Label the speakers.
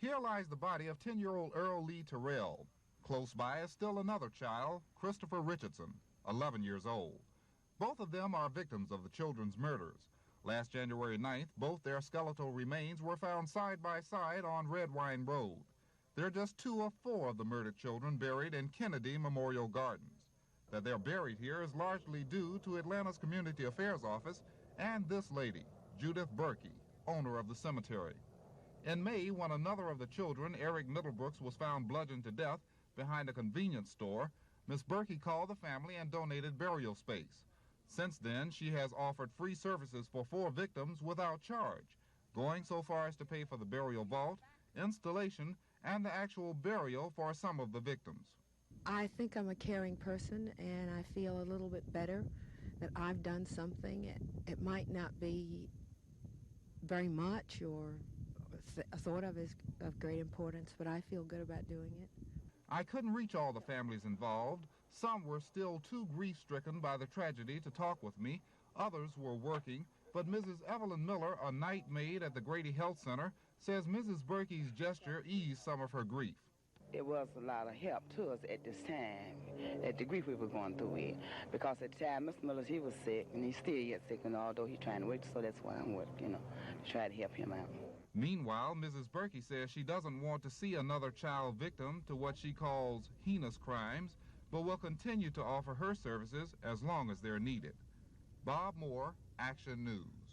Speaker 1: Here lies the body of 10-year-old Earl Lee Terrell. Close by is still another child, Christopher Richardson, 11 years old. Both of them are victims of the children's murders. Last January 9th, both their skeletal remains were found side by side on Red Wine Road. They're just 2 of 4 of the murdered children buried in Kennedy Memorial Gardens. That they're buried here is largely due to Atlanta's Community Affairs Office and this lady, Judith Burkey, owner of the cemetery. In May, when another of the children, Eric Middlebrooks, was found bludgeoned to death behind a convenience store, Miss Burkey called the family and donated burial space. Since then, she has offered free services for 4 victims without charge, going so far as to pay for the burial vault, installation, and the actual burial for some of the victims.
Speaker 2: I think I'm a caring person, and I feel a little bit better that I've done something. It might not be very much or thought of as of great importance, but I feel good about doing it.
Speaker 1: I couldn't reach all the families involved. Some were still too grief-stricken by the tragedy to talk with me. Others were working, but Mrs. Evelyn Miller, a night maid at the Grady Health Center, says Mrs. Burkey's gesture eased some of her grief.
Speaker 3: It was a lot of help to us at this time, at the grief we were going through it. Because at the time, Mr. Miller, he was sick, and he's still yet sick, and although he's trying to work, so that's why I'm working, to try to help him out.
Speaker 1: Meanwhile, Mrs. Burkey says she doesn't want to see another child victim to what she calls heinous crimes, but will continue to offer her services as long as they're needed. Bob Moore, Action News.